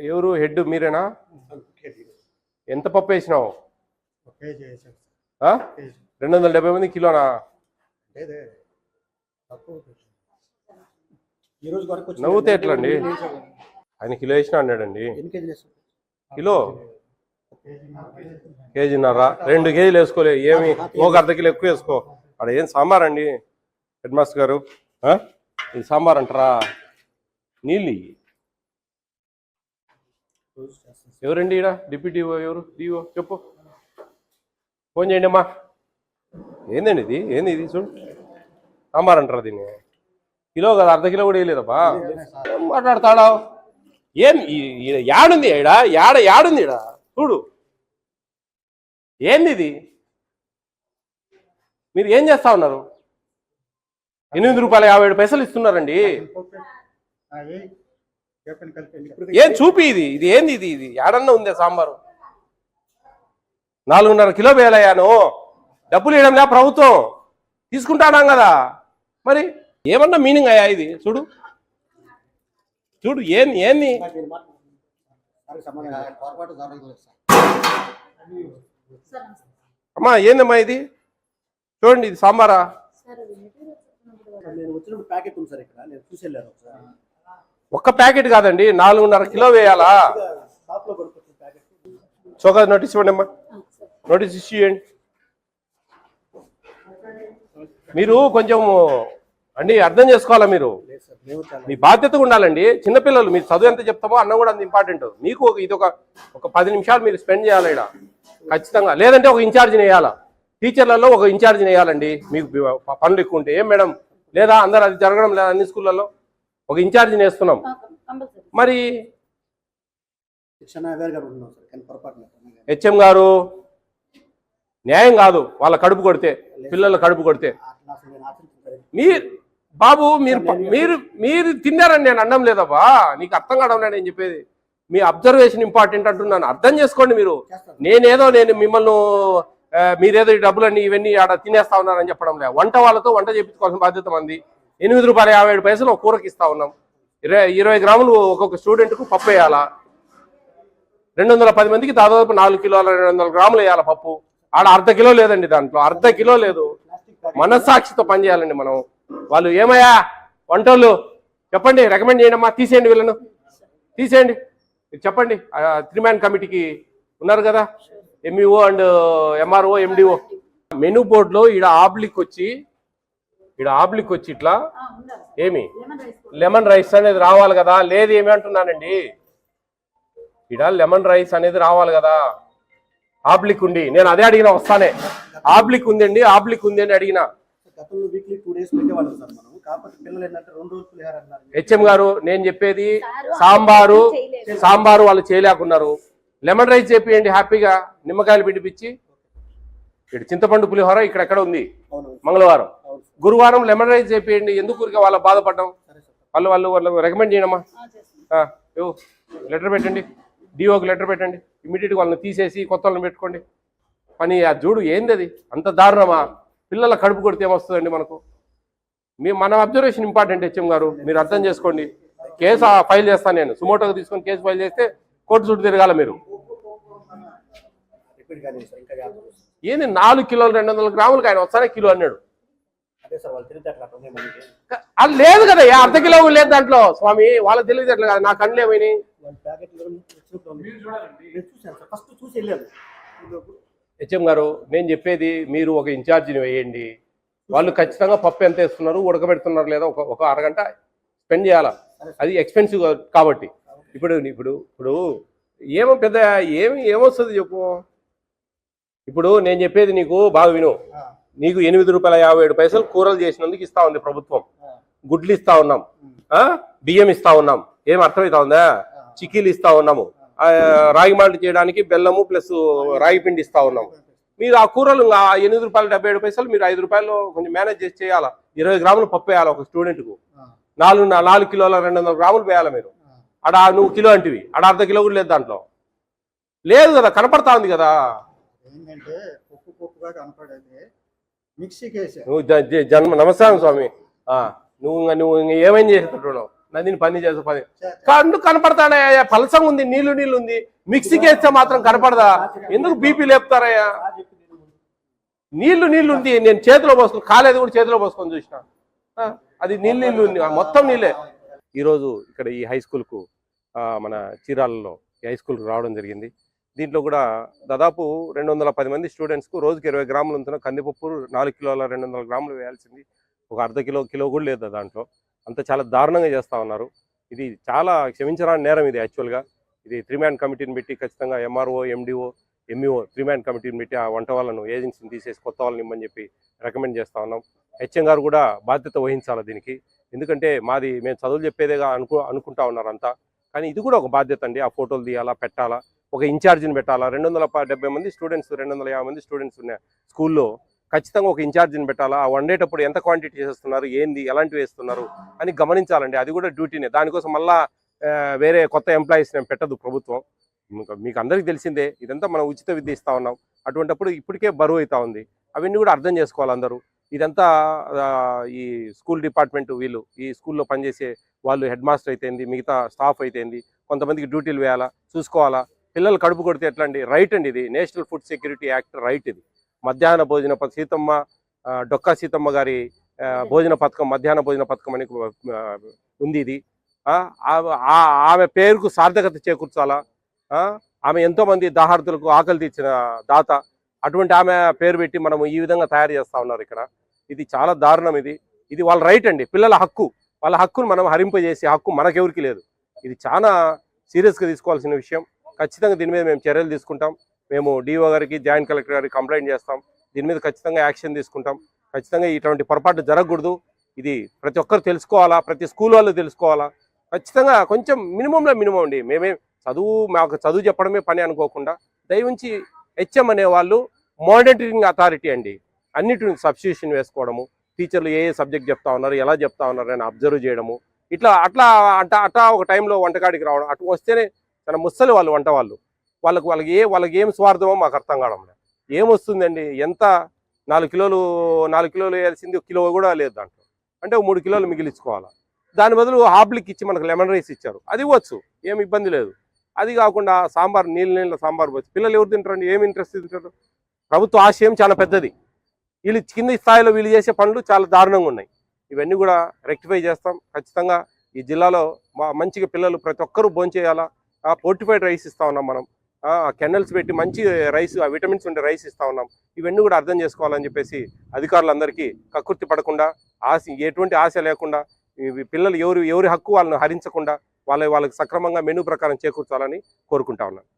ఎవరు హెడ్ మీరేనా? ఎంత పప్పు వేసినావు? 270 మంది కిలోనా? నవ్వుతే ఎట్లా అండి? ఆయన కిలో వేసినా అన్నాడండి. కిలో కేజీన్నర, 2 కేజీలు వేసుకోలే. ఏమి ఒక అర్ధ కిలో ఎక్కువ వేసుకో. అక్కడ ఏం సాంబార్ అండి హెడ్ మాస్టర్ గారు? ఇది సాంబార్ అంటారా? నీళ్ళు ఎవరండి ఈడ డిప్యూటీ ఎవరు? డిఓ చెప్పు, ఫోన్ చేయండి అమ్మా. ఏందండి ఇది? ఏంది ఇది? చూడు, సాంబార్ అంటారా దీన్ని? కిలో కదా, అర్ధ కిలో కూడా వేయలేదబ్బా. ఏం మాట్లాడతాడా? ఏం యాడుంది ఈడ? యాడుంది ఈడ? చూడు, ఏంది ఇది? మీరు ఏం చేస్తా ఉన్నారు? ₹8.57 ఇస్తున్నారండి. ఏం చూపి ఇది ఏంది? ఇది ఏడన్నా ఉందే సాంబారు? 4.5 కిలో వేయాలయ్యాను. డబ్బులు ఇవ్వడంలే ప్రభుత్వం, తీసుకుంటానాం కదా. మరి ఏమన్నా మీనింగ్ అయ్యా ఇది? చూడు చూడు, ఏంది? అమ్మా ఏందమ్మా ఇది? చూడండి, ఇది సాంబారా? ఒక్క ప్యాకెట్ కాదండి, 4.5 కిలో వేయాలా? చోకా నోటీస్ ఇవ్వండి అమ్మా, నోటీస్ ఇష్యూ చేయండి. మీరు కొంచెం అండి అర్థం చేసుకోవాలా, మీరు మీ బాధ్యతగా ఉండాలండి. చిన్నపిల్లలు, మీరు చదువు ఎంత చెప్తామో అన్నం కూడా అంత ఇంపార్టెంట్. మీకు ఇది ఒక 10 నిమిషాలు మీరు స్పెండ్ చేయాలి ఇక్కడ ఖచ్చితంగా. లేదంటే ఒక ఇన్ఛార్జిని వేయాలా, టీచర్లలో ఒక ఇన్ఛార్జిని వేయాలండి. మీకు పనులు ఎక్కువ ఉంటే. ఏం మేడం, లేదా అందరు అది జరగడం లేదా? అన్ని స్కూళ్ళల్లో ఒక ఇన్ఛార్జిని వేస్తున్నాం. మరి హెచ్ఎం గారు న్యాయం కాదు వాళ్ళ కడుపు కొడితే, పిల్లల కడుపు కొడితే. బాబు మీరు తిన్నారని నేను అనడం లేదబ్బా, నీకు అర్థం కావడం నేను చెప్పేది. మీ అబ్జర్వేషన్ ఇంపార్టెంట్ అంటున్నాను, అర్థం చేసుకోండి మీరు. నేను మిమ్మల్ని మీరేదో ఈ డబ్బులన్నీ ఇవన్నీ ఆడ తినేస్తా ఉన్నారని చెప్పడం లేదు. వంట వాళ్ళతో వంట చేయించుకోవాల్సిన బాధ్యత మంది. ₹8.57 ఒక కూరకి ఇస్తా ఉన్నాం. 20 గ్రాములు ఒక్కొక్క స్టూడెంట్కు పప్పు వేయాలా. 210 మందికి దాదాపు 4 కిలోల 200 గ్రాములు వేయాలి పప్పు. ఆడ అర్ధ కిలో లేదండి, దాంట్లో అర్ధ కిలో లేదు. మనస్సాక్షితో పనిచేయాలండి మనం. వాళ్ళు ఏమయ్యా వంటోళ్ళు చెప్పండి, రికమెండ్ చేయండి అమ్మా, తీసేయండి వీళ్ళను, తీసేయండి. మీరు చెప్పండి, 3-man కమిటీకి ఉన్నారు కదా, MEO and MRO MDO. Menu బోర్డులో ఈడ ఆబ్లిక్ వచ్చి ఇట్లా ఏమి లెమన్ రైస్ అనేది రావాలి కదా. లేదు ఏమి అంటున్నానండి, ఈడ లెమన్ రైస్ అనేది రావాలి కదా. ఆబ్లిక్ ఉండి, నేను అదే అడిగినా వస్తానే. ఆబ్లిక్ ఉందండి, ఆబ్లిక్ ఉంది అని అడిగినా. హెచ్ఎం గారు నేను చెప్పేది సాంబారు వాళ్ళు చేయలేకున్నారు. లెమన్ రైస్ చెప్పియండి హ్యాపీగా, నిమ్మకాయలు పిడిపించి. ఇక్కడ చింతపండు పులిహోర ఇక్కడెక్కడ ఉంది మంగళవారం, గురువారం లెమన్ రైస్ చెప్పియండి. ఎందుకు ఊరికే వాళ్ళ బాధపడ్డాం? వాళ్ళు రికమెండ్ చేయడమ్మా. లెటర్ పెట్టండి, డిఓకి లెటర్ పెట్టండి. ఇమీడియట్గా వాళ్ళని తీసేసి కొత్త వాళ్ళని పెట్టుకోండి. పని అది చూడు, ఏంది అది అంత దారుణమా? పిల్లల కడుపు కొడితే ఏమొస్తుందండి మనకు? మన అబ్జర్వేషన్ ఇంపార్టెంట్ హెచ్ఎం గారు, మీరు అర్థం చేసుకోండి. కేసు ఫైల్ చేస్తాను నేను, సుమోటోగా తీసుకొని కేసు ఫైల్ చేస్తే కోర్టు చుట్టూ తిరగాల మీరు. ఏంది 4 కిలోలు 200 గ్రాములకు ఆయన వస్తానే కిలో అన్నాడు. అది లేదు కదా, అర్ధ కిలో లేదు దాంట్లో. స్వామి వాళ్ళకి తెలియదు అట్లా కాదు, నా కళ్ళు ఏమైనాయి? హెచ్ఎం గారు నేను చెప్పేది, మీరు ఒక ఇన్ఛార్జిని వేయండి. వాళ్ళు ఖచ్చితంగా పప్పు ఎంత వేస్తున్నారు, ఉడకబెడుతున్నారు లేదా ఒక అరగంట స్పెండ్ చేయాలా. అది ఎక్స్పెన్సివ్ కాబట్టి. ఇప్పుడు ఏమో పెద్ద ఏమొస్తుంది చెప్పు. ఇప్పుడు నేను చెప్పేది నీకు బాగా విను. నీకు ₹8.57 కూరలు చేసినందుకు ఇస్తా ఉంది ప్రభుత్వం. గుడ్లు ఇస్తా ఉన్నాం, బియ్యం ఇస్తా ఉన్నాం. ఏం అర్థమవుతా ఉందా? చిక్కీలు ఇస్తా ఉన్నాము, రాగి మాల్ట్ చేయడానికి బెల్లము ప్లస్ రాగి పిండి ఇస్తా ఉన్నాము. మీరు ఆ కూరలు ₹8.77 మీరు ₹5 కొంచెం మేనేజ్ చేసి చేయాలా. 20 గ్రాములు పప్పు వేయాలి ఒక స్టూడెంట్కు. 4 కిలోల 200 గ్రాములు వేయాలి మీరు. అడ నువ్వు కిలో అంటివి, అడ అర్ధ కిలో కూడా లేదు దాంట్లో. లేదు కదా, కనపడతా ఉంది కదా. నువ్వు నమస్కారం స్వామి, నువ్వు ఏమైనా చేసేటట్టున్నావు. నదిని పని చేసే పని కళ్ళు కనపడతాడయ్యా, పలసంగా ఉంది, నీళ్లు ఉంది, మిక్సీకి వేస్తే మాత్రం కనపడదా? ఎందుకు బీపీ లేపుతారయ్యా? నీళ్లు ఉంది, నేను చేతిలో పోసుకొని కాలేదు కూడా చేతిలో పోసుకొని చూసిన, అది నీళ్ళు ఉంది, మొత్తం నీళ్ళే. ఈరోజు ఇక్కడ ఈ హై స్కూల్కు మన చీరాలలో ఈ హై స్కూల్కి రావడం జరిగింది. దీంట్లో కూడా దాదాపు 210 మంది స్టూడెంట్స్కు రోజుకి 20 గ్రాములు ఉంటున్న కందిపప్పు 4 కిలోల 200 గ్రాములు వేయాల్సింది, ఒక అర్ధ కిలో కూడా లేదు దాంట్లో. అంత చాలా దారుణంగా చేస్తూ ఉన్నారు. ఇది చాలా క్షమించరాని నేరం. ఇది యాక్చువల్గా ఇది 3 మ్యాన్ కమిటీని పెట్టి ఖచ్చితంగా ఎంఆర్ఓ, ఎండిఓ, ఎంఈఓ 3 మ్యాన్ కమిటీని పెట్టి ఆ వంట వాళ్ళను ఏజెన్సీని తీసేసి కొత్త వాళ్ళని ఇమ్మని చెప్పి రికమెండ్ చేస్తూ ఉన్నాం. హెచ్ఎం గారు కూడా బాధ్యత వహించాలి దీనికి. ఎందుకంటే మేము చదువులు చెప్పేదేగా అనుకుంటా ఉన్నారు అంతా, కానీ ఇది కూడా ఒక బాధ్యత అండి. ఆ ఫోటోలు తీయాలా, పెట్టాలా, ఒక ఇన్ఛార్జిని పెట్టాలా. 270 మంది స్టూడెంట్స్, 250 మంది స్టూడెంట్స్ ఉన్న స్కూల్లో ఖచ్చితంగా ఒక ఇన్ఛార్జిని పెట్టాలా. ఆ వండేటప్పుడు ఎంత క్వాంటిటీ చేస్తున్నారు, ఏంది, ఎలాంటివి వేస్తున్నారు అని గమనించాలండి. అది కూడా డ్యూటీనే. దానికోసం మళ్ళా వేరే కొత్త ఎంప్లాయీస్ నేను పెట్టదు ప్రభుత్వం. మీకు అందరికీ తెలిసిందే, ఇదంతా మనం ఉచిత విద్య ఇస్తా ఉన్నాం. అటువంటిప్పుడు ఇప్పటికే బరువు అవుతా ఉంది. అవన్నీ కూడా అర్థం చేసుకోవాలి అందరూ. ఇదంతా ఈ స్కూల్ డిపార్ట్మెంట్, వీళ్ళు ఈ స్కూల్లో పనిచేసే వాళ్ళు, హెడ్ మాస్టర్ అయితేంది, మిగతా స్టాఫ్ అయితేంది, కొంతమందికి డ్యూటీలు వేయాలా, చూసుకోవాలా. పిల్లలు కడుపు కొడితే ఎట్లా అండి? రైట్ అండి, ఇది national food security act right. ఇది మధ్యాహ్న భోజన సీతమ్మ, డొక్కా సీతమ్మ గారి భోజన పథకం, మధ్యాహ్న భోజన పథకం అని ఉంది. ఇది ఆమె పేరుకు సార్థకత చేకూర్చాలా. ఆమె ఎంతోమంది దాహార్తులకు ఆకలి తీర్చిన దాత. అటువంటి ఆమె పేరు పెట్టి మనం ఈ విధంగా తయారు చేస్తూ ఉన్నారు ఇక్కడ. ఇది చాలా దారుణం. ఇది వాళ్ళ రైట్ అండి, పిల్లల హక్కు. వాళ్ళ హక్కును మనం హరింపజేసే హక్కు మనకెవరికి లేదు. ఇది చాలా సీరియస్గా తీసుకోవాల్సిన విషయం. ఖచ్చితంగా దీని మీద మేము చర్యలు తీసుకుంటాం. మేము డిఓ గారికి, జాయింట్ కలెక్టర్ గారికి కంప్లైంట్ చేస్తాం. దీని మీద ఖచ్చితంగా యాక్షన్ తీసుకుంటాం. ఖచ్చితంగా ఇటువంటి పొరపాటు జరగకూడదు. ఇది ప్రతి ఒక్కరు తెలుసుకోవాలా, ప్రతి స్కూల్ వాళ్ళు తెలుసుకోవాలా. ఖచ్చితంగా కొంచెం మినిమంలో మినిమం అండి. మాకు చదువు చెప్పడమే పని అనుకోకుండా దయవుంచి హెచ్ఎం అనేవాళ్ళు మానిటరింగ్ అథారిటీ అండి. అన్నిటిని సబ్స్టిట్యూషన్ వేసుకోవడము, టీచర్లు ఏ సబ్జెక్ట్ చెప్తా ఉన్నారు, ఎలా చెప్తా ఉన్నారు అని అబ్జర్వ్ చేయడము, అట్లా ఒక టైంలో వంటకాడికి రావడం. అటు వస్తేనే తన ముసలి వాళ్ళు వంట వాళ్ళు వాళ్ళకి ఏం స్వార్థమో మాకు అర్థం కావడం లేదు. ఏమొస్తుందండి? ఎంత 4 కిలోలు వేయాల్సింది 1 కిలో కూడా లేదు దాంట్లో. అంటే 3 కిలోలు మిగిలించుకోవాలి. దాని బదులు హాబ్లిక్ ఇచ్చి మనకు లెమన్ రైస్ ఇచ్చారు, అది ఇవ్వచ్చు, ఏమి ఇబ్బంది లేదు. అది కాకుండా సాంబార్, నీళ్ళ సాంబార్ వచ్చి పిల్లలు ఎవరు తింటారండి? ఏమి ఇంట్రెస్ట్ తింటారు? ప్రభుత్వ ఆశయం చాలా పెద్దది. వీళ్ళు కింది స్థాయిలో వీళ్ళు చేసే పనులు చాలా దారుణంగా ఉన్నాయి. ఇవన్నీ కూడా రెక్టిఫై చేస్తాం. ఖచ్చితంగా ఈ జిల్లాలో మంచిగా పిల్లలు ప్రతి ఒక్కరూ భోంచేయాలా. ఫోర్టిఫైడ్ రైస్ ఇస్తా ఉన్నాం మనం, కెన్నల్స్ పెట్టి మంచి రైస్, విటమిన్స్ ఉండే రైస్ ఇస్తా ఉన్నాం. ఇవన్నీ కూడా అర్థం చేసుకోవాలని చెప్పేసి అధికారులందరికీ కక్కుర్తి పడకుండా, ఎటువంటి ఆశ లేకుండా, పిల్లలు ఎవరి హక్కు వాళ్ళని హరించకుండా వాళ్ళకి సక్రమంగా మెనూ ప్రకారం చేకూర్చాలని కోరుకుంటా ఉన్నాను.